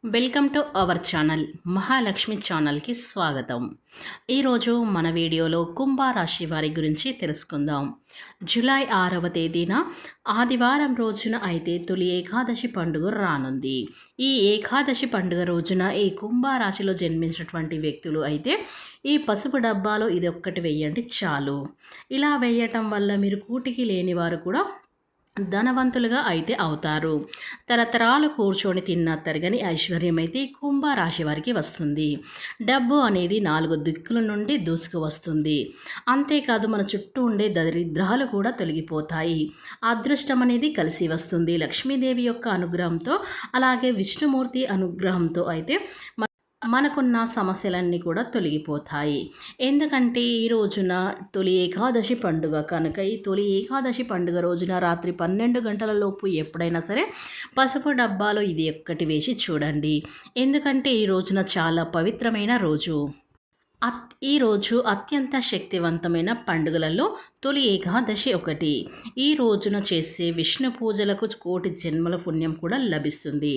Welcome to our channel Mahalakshmi ఛానల్కి స్వాగతం. ఈరోజు మన వీడియోలో కుంభరాశి వారి గురించి తెలుసుకుందాం. జూలై 6వ తేదీన ఆదివారం రోజున అయితే తొలి ఏకాదశి పండుగ రానుంది. ఈ ఏకాదశి పండుగ రోజున ఈ కుంభరాశిలో జన్మించినటువంటి వ్యక్తులు అయితే ఈ పసుపు డబ్బాలో ఇది ఒక్కటి వేయండి చాలు. ఇలా వేయటం వల్ల మీరు కూటికి లేని వారు కూడా ధనవంతులుగా అయితే అవుతారు. తరతరాలు కూర్చొని తిన్న తరగని ఐశ్వర్యం అయితే కుంభరాశి వారికి వస్తుంది. డబ్బు అనేది 4 దిక్కుల నుండి దూసుకు వస్తుంది. అంతేకాదు మన చుట్టూ ఉండే దరిద్రాలు కూడా తొలగిపోతాయి. అదృష్టం అనేది కలిసి వస్తుంది. లక్ష్మీదేవి యొక్క అనుగ్రహంతో అలాగే విష్ణుమూర్తి అనుగ్రహంతో అయితే మనకున్న సమస్యలన్నీ కూడా తొలగిపోతాయి. ఎందుకంటే ఈ రోజున తొలి ఏకాదశి పండుగ కనుక ఈ తొలి ఏకాదశి పండుగ రోజున రాత్రి 12 గంటల లోపు ఎప్పుడైనా సరే పసుపు డబ్బాలో ఇది ఒక్కటి వేసి చూడండి. ఎందుకంటే ఈ రోజున చాలా పవిత్రమైన రోజు. ఈరోజు అత్యంత శక్తివంతమైన పండుగలలో తొలి ఏకాదశి ఒకటి. ఈ రోజున చేసే విష్ణు పూజలకు కోటి జన్మల పుణ్యం కూడా లభిస్తుంది.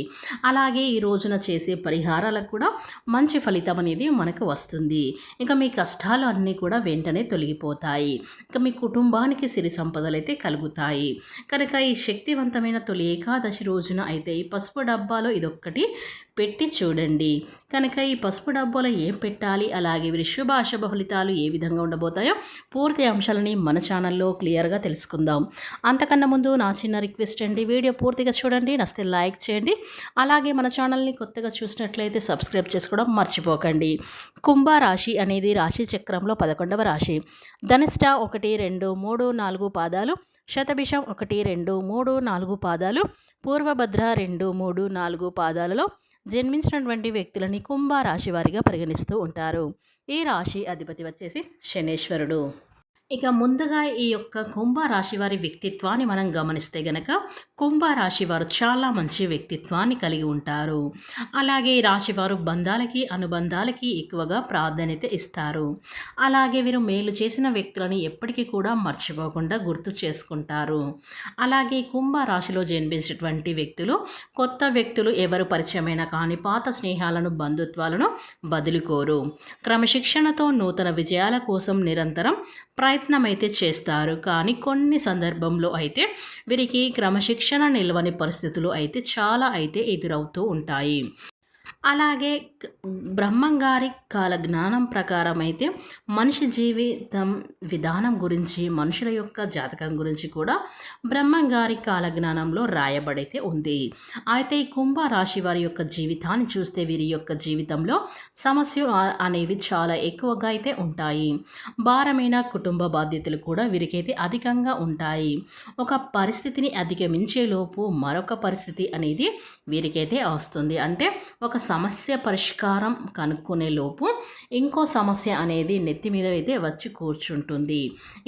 అలాగే ఈ రోజున చేసే పరిహారాలకు కూడా మంచి ఫలితం అనేది మనకు వస్తుంది. ఇక మీ కష్టాలు అన్నీ కూడా వెంటనే తొలగిపోతాయి. ఇక మీ కుటుంబానికి సిరి సంపదలు అయితే కలుగుతాయి. కనుక ఈ శక్తివంతమైన తొలి ఏకాదశి రోజున అయితే ఈ పసుపు డబ్బాలో ఇదొక్కటి పెట్టి చూడండి. కనుక ఈ పసుపు డబ్బాలో ఏం పెట్టాలి, అలాగే శుభ అశుభ ఫలితాలు ఏ విధంగా ఉండబోతాయో పూర్తి అంశాలని మన ఛానల్లో క్లియర్గా తెలుసుకుందాం. అంతకన్నా ముందు నా చిన్న రిక్వెస్ట్ అండి, వీడియో పూర్తిగా చూడండి, నచ్చితే లైక్ చేయండి. అలాగే మన ఛానల్ని కొత్తగా చూసినట్లయితే సబ్స్క్రైబ్ చేసుకోవడం మర్చిపోకండి. కుంభరాశి అనేది రాశి చక్రంలో 11వ రాశి. ధనిష్ట 1, 2, 3, 4 పాదాలు, శతభిషం 1, 2, 3, 4 పాదాలు, పూర్వభద్ర 2, 3, 4 పాదాలలో జన్మించినటువంటి వ్యక్తులని కుంభరాశి వారిగా పరిగణిస్తూ ఉంటారు. ఈ రాశి అధిపతి వచ్చేసి శనేశ్వరుడు. ఇక ముందుగా ఈ యొక్క కుంభరాశి వారి వ్యక్తిత్వాన్ని మనం గమనిస్తే గనక కుంభరాశి వారు చాలా మంచి వ్యక్తిత్వాన్ని కలిగి ఉంటారు. అలాగే ఈ రాశివారు బంధాలకి అనుబంధాలకి ఎక్కువగా ప్రాధాన్యత ఇస్తారు. అలాగే వీరు మేలు చేసిన వ్యక్తులని ఎప్పటికీ కూడా మర్చిపోకుండా గుర్తు చేసుకుంటారు. అలాగే కుంభరాశిలో జన్మించినటువంటి వ్యక్తులు కొత్త వ్యక్తులు ఎవరు పరిచయమైనా కానీ పాత స్నేహాలను బంధుత్వాలను బదులుకోరు. క్రమశిక్షణతో నూతన విజయాల కోసం నిరంతరం ప్రయత్నం అయితే చేస్తారు. కానీ కొన్ని సందర్భంలో అయితే వీరికి క్రమశిక్షణ నిలవని పరిస్థితులు అయితే చాలా అయితే ఎదురవుతూ ఉంటాయి. అలాగే బ్రహ్మంగారి కాలజ్ఞానం ప్రకారం అయితే మనిషి జీవితం విధానం గురించి, మనుషుల యొక్క జాతకం గురించి కూడా బ్రహ్మంగారి కాలజ్ఞానంలో రాయబడైతే ఉంది. అయితే ఈ కుంభరాశి వారి యొక్క జీవితాన్ని చూస్తే వీరి యొక్క జీవితంలో సమస్యలు అనేవి చాలా ఎక్కువగా అయితే ఉంటాయి. భారమైన కుటుంబ బాధ్యతలు కూడా వీరికైతే అధికంగా ఉంటాయి. ఒక పరిస్థితిని అధిగమించే లోపు మరొక పరిస్థితి అనేది వీరికైతే వస్తుంది. అంటే ఒక సమస్య పరిష్కారం కనుక్కునే లోపు ఇంకో సమస్య అనేది నెత్తి మీద అయితే వచ్చి కూర్చుంటుంది.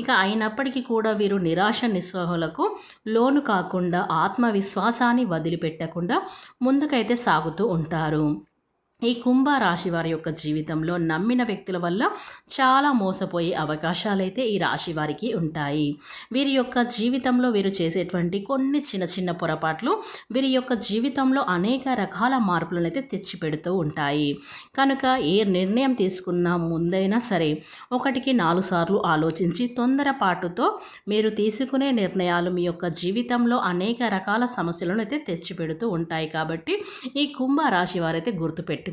ఇక అయినప్పటికీ కూడా వీరు నిరాశ నిస్పృహలకు లోను కాకుండా ఆత్మవిశ్వాసాన్ని వదిలిపెట్టకుండా ముందుకైతే సాగుతూ ఉంటారు. ఈ కుంభరాశి వారి యొక్క జీవితంలో నమ్మిన వ్యక్తుల వల్ల చాలా మోసపోయే అవకాశాలైతే ఈ రాశి వారికి ఉంటాయి. వీరి యొక్క జీవితంలో వీరు చేసేటువంటి కొన్ని చిన్న చిన్న పొరపాట్లు వీరి యొక్క జీవితంలో అనేక రకాల మార్పులను అయితే తెచ్చిపెడుతూ ఉంటాయి. కనుక ఏ నిర్ణయం తీసుకున్నా ముందైనా సరే 1కి 4 సార్లు ఆలోచించి తొందరపాటుతో మీరు తీసుకునే నిర్ణయాలు మీ యొక్క జీవితంలో అనేక రకాల సమస్యలను అయితే తెచ్చిపెడుతూ ఉంటాయి. కాబట్టి ఈ కుంభరాశి వారైతే గుర్తుపెట్టుకోవాలి.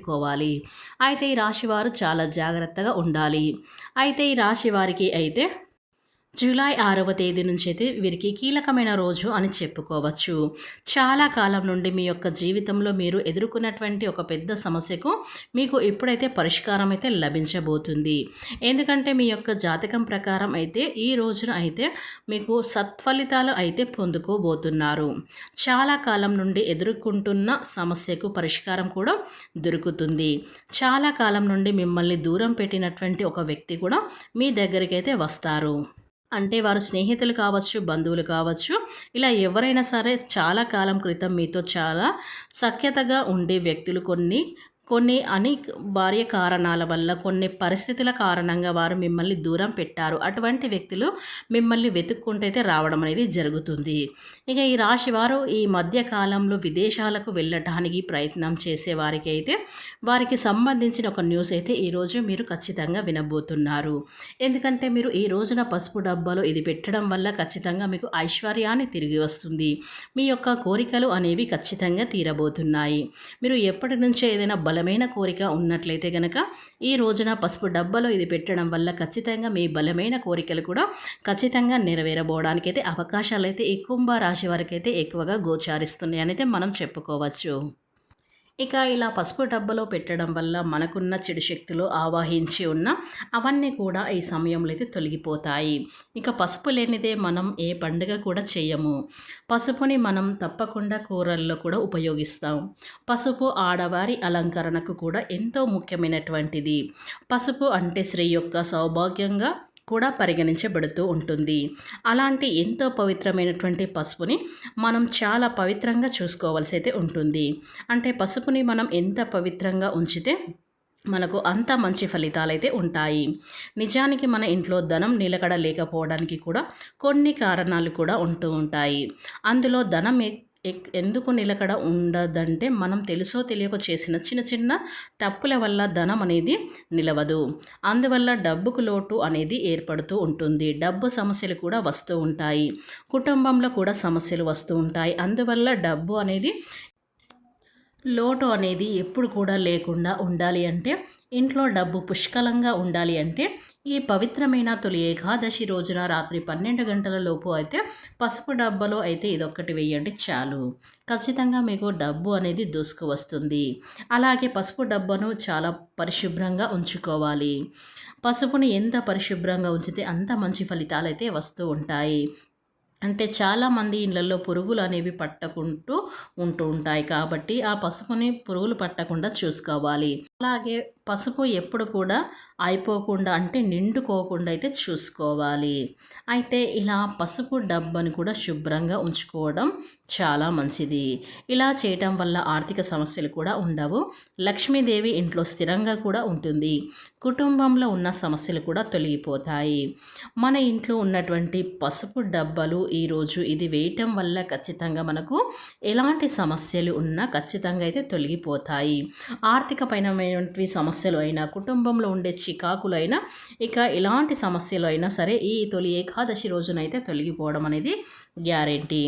అయితే ఈ రాశి వారు చాలా జాగ్రత్తగా ఉండాలి. అయితే ఈ రాశి వారికి అయితే జూలై 6వ తేదీ నుంచి అయితే వీరికి కీలకమైన రోజు అని చెప్పుకోవచ్చు. చాలా కాలం నుండి మీ యొక్క జీవితంలో మీరు ఎదుర్కొన్నటువంటి ఒక పెద్ద సమస్యకు మీకు ఇప్పుడైతే పరిష్కారం అయితే లభించబోతుంది. ఎందుకంటే మీ యొక్క జాతకం ప్రకారం అయితే ఈ రోజున అయితే మీకు సత్ఫలితాలు అయితే పొందుకోబోతున్నారు. చాలా కాలం నుండి ఎదుర్కొంటున్న సమస్యకు పరిష్కారం కూడా దొరుకుతుంది. చాలా కాలం నుండి మిమ్మల్ని దూరం పెట్టినటువంటి ఒక వ్యక్తి కూడా మీ దగ్గరికి అయితే వస్తారు. అంటే వారు స్నేహితులు కావచ్చు, బంధువులు కావచ్చు, ఇలా ఎవరైనా సరే చాలా కాలం క్రితం మీతో చాలా సఖ్యతగా ఉండే వ్యక్తులు కొన్ని కొన్ని బాహ్య కారణాల వల్ల, కొన్ని పరిస్థితుల కారణంగా వారు మిమ్మల్ని దూరం పెట్టారు. అటువంటి వ్యక్తులు మిమ్మల్ని వెతుక్కుంటూ అయితే రావడం అనేది జరుగుతుంది. ఇక ఈ రాశి వారు ఈ మధ్య కాలంలో విదేశాలకు వెళ్ళటానికి ప్రయత్నం చేసే వారికైతే వారికి సంబంధించిన ఒక న్యూస్ అయితే ఈరోజు మీరు ఖచ్చితంగా వినబోతున్నారు. ఎందుకంటే మీరు ఈ రోజున పసుపు డబ్బాలో ఇది పెట్టడం వల్ల ఖచ్చితంగా మీకు ఐశ్వర్యాన్ని తిరిగి వస్తుంది. మీ యొక్క కోరికలు అనేవి ఖచ్చితంగా తీరబోతున్నాయి. మీరు ఎప్పటి నుంచో ఏదైనా బలమైన కోరిక ఉన్నట్లయితే గనక ఈ రోజున పసుపు డబ్బాలో ఇది పెట్టడం వల్ల ఖచ్చితంగా మీ బలమైన కోరికలు కూడా ఖచ్చితంగా నెరవేరబోవడానికైతే అవకాశాలైతే ఈ కుంభ రాశి వారికైతే ఎక్కువగా గోచారిస్తున్నాయి అయితే మనం చెప్పుకోవచ్చు. ఇక ఇలా పసుపు డబ్బాలో పెట్టడం వల్ల మనకున్న చెడు శక్తులు ఆవాహించి ఉన్న అవన్నీ కూడా ఈ సమయంలో అయితే తొలగిపోతాయి. ఇక పసుపు లేనిదే మనం ఏ పండుగ కూడా చేయము. పసుపుని మనం తప్పకుండా కూరల్లో కూడా ఉపయోగిస్తాం. పసుపు ఆడవారి అలంకరణకు కూడా ఎంతో ముఖ్యమైనటువంటిది. పసుపు అంటే స్త్రీ యొక్క సౌభాగ్యంగా కూడా పరిగణించబడుతూ ఉంటుంది. అలాంటి ఎంతో పవిత్రమైనటువంటి పసుపుని మనం చాలా పవిత్రంగా చూసుకోవాల్సి అయితే ఉంటుంది. అంటే పసుపుని మనం ఎంత పవిత్రంగా ఉంచితే మనకు అంత మంచి ఫలితాలైతే ఉంటాయి. నిజానికి మన ఇంట్లో ధనం నిలకడ లేకపోవడానికి కూడా కొన్ని కారణాలు కూడా ఉంటూ ఉంటాయి. అందులో ధనం ఎందుకు నిలకడ ఉండదంటే మనం తెలుసో తెలియక చేసిన చిన్న చిన్న తప్పుల వల్ల ధనం అనేది నిలవదు. అందువల్ల డబ్బుకు లోటు అనేది ఏర్పడుతూ ఉంటుంది. డబ్బు సమస్యలు కూడా వస్తూ ఉంటాయి. కుటుంబంలో కూడా సమస్యలు వస్తూ ఉంటాయి. అందువల్ల డబ్బు అనేది లోటు అనేది ఎప్పుడు కూడా లేకుండా ఉండాలి అంటే, ఇంట్లో డబ్బు పుష్కలంగా ఉండాలి అంటే ఈ పవిత్రమైన తొలి ఏకాదశి రోజున రాత్రి 12 గంటల లోపు అయితే పసుపు డబ్బాలో అయితే ఇదొక్కటి వేయండి చాలు. ఖచ్చితంగా మీకు డబ్బు అనేది దూసుకు వస్తుంది. అలాగే పసుపు డబ్బాను చాలా పరిశుభ్రంగా ఉంచుకోవాలి. పసుపుని ఎంత పరిశుభ్రంగా ఉంచితే అంత మంచి ఫలితాలు అయితే వస్తూ ఉంటాయి. అంటే చాలామంది ఇళ్ళల్లో పురుగులు అనేవి పట్టకుంటూ ఉంటూ ఉంటాయి. కాబట్టి ఆ పసుపుని పురుగులు పట్టకుండా చూసుకోవాలి. అలాగే పసుపు ఎప్పుడు కూడా అయిపోకుండా అంటే నిండుకోకుండా అయితే చూసుకోవాలి. అయితే ఇలా పసుపు డబ్బాని కూడా శుభ్రంగా ఉంచుకోవడం చాలా మంచిది. ఇలా చేయటం వల్ల ఆర్థిక సమస్యలు కూడా ఉండవు. లక్ష్మీదేవి ఇంట్లో స్థిరంగా కూడా ఉంటుంది. కుటుంబంలో ఉన్న సమస్యలు కూడా తొలగిపోతాయి. మన ఇంట్లో ఉన్నటువంటి పసుపు డబ్బాలు ఈరోజు ఇది వేయటం వల్ల ఖచ్చితంగా మనకు ఎలాంటి సమస్యలు ఉన్నా ఖచ్చితంగా అయితే తొలగిపోతాయి. ఆర్థికపరమైనటువంటి సమస్యలు అయినా, కుటుంబంలో ఉండే చికాకులు అయినా, ఇక ఎలాంటి సమస్యలు అయినా సరే ఈ తొలి ఏకాదశి రోజునైతే తొలగిపోవడం అనేది గ్యారెంటీ.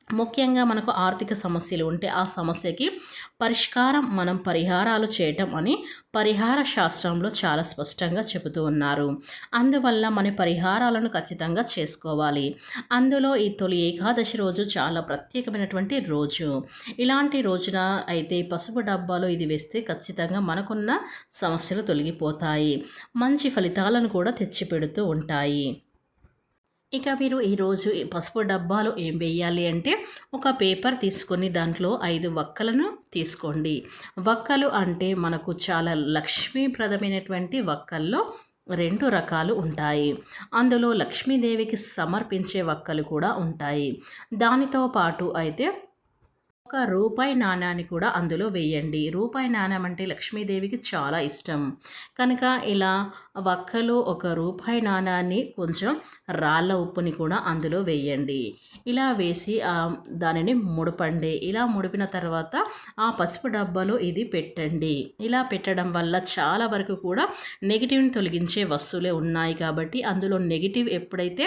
ముఖ్యంగా మనకు ఆర్థిక సమస్యలు ఉంటే ఆ సమస్యకి పరిష్కారం మనం పరిహారాలు చేయటం అని పరిహార శాస్త్రంలో చాలా స్పష్టంగా చెబుతూ ఉన్నారు. అందువల్ల మన పరిహారాలను ఖచ్చితంగా చేసుకోవాలి. అందులో ఈ తొలి ఏకాదశి రోజు చాలా ప్రత్యేకమైనటువంటి రోజు. ఇలాంటి రోజున అయితే పసుపు డబ్బాలో ఇది వేస్తే ఖచ్చితంగా మనకున్న సమస్యలు తొలగిపోతాయి. మంచి ఫలితాలను కూడా తెచ్చిపెడుతూ ఉంటాయి. ఇక మీరు ఈరోజు ఈ పసుపు డబ్బాలో ఏం వేయాలి అంటే ఒక పేపర్ తీసుకొని దాంట్లో 5 వక్కలను తీసుకోండి. వక్కలు అంటే మనకు చాలా లక్ష్మీప్రదమైనటువంటి వక్కల్లో 2 రకాలు ఉంటాయి. అందులో లక్ష్మీదేవికి సమర్పించే వక్కలు కూడా ఉంటాయి. దానితో పాటు అయితే ఒక రూపాయి నాణాన్ని కూడా అందులో వేయండి. రూపాయి నాణ్యం అంటే లక్ష్మీదేవికి చాలా ఇష్టం కనుక ఇలా వక్కలు ఒక రూపాయి నాణాన్ని కొంచెం రాళ్ళ ఉప్పుని కూడా అందులో వేయండి. ఇలా వేసి దానిని ముడపండి. ఇలా ముడిపిన తర్వాత ఆ పసుపు డబ్బాలో ఇది పెట్టండి. ఇలా పెట్టడం వల్ల చాలా వరకు కూడా నెగిటివ్ని తొలగించే వస్తువులే ఉన్నాయి కాబట్టి అందులో నెగిటివ్ ఎప్పుడైతే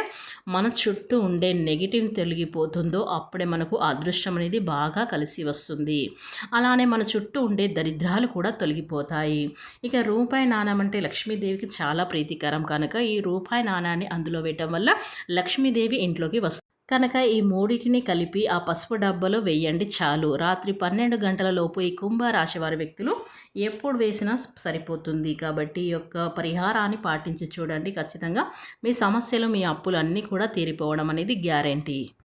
మన చుట్టూ ఉండే నెగిటివ్ తొలగిపోతుందో అప్పుడే మనకు అదృష్టం అనేది బాగా కలిసి వస్తుంది. అలానే మన చుట్టూ ఉండే దరిద్రాలు కూడా తొలగిపోతాయి. ఇక రూపాయి నాణ్యం అంటే లక్ష్మీదేవికి చాలా ప్రీతికరం కనుక ఈ రూపాయి నాణాన్ని అందులో వేయటం వల్ల లక్ష్మీదేవి ఇంట్లోకి వస్తుంది. కనుక ఈ మూడింటిని కలిపి ఆ పసుపు డబ్బాలో వేయండి చాలు. రాత్రి 12 గంటల లోపు ఈ కుంభరాశి వారి వ్యక్తులు ఎప్పుడు వేసినా సరిపోతుంది. కాబట్టి ఈ యొక్క పరిహారాన్ని పాటించి చూడండి. ఖచ్చితంగా మీ సమస్యలు, మీ అప్పులు అన్నీ కూడా తీరిపోవడం అనేది గ్యారెంటీ.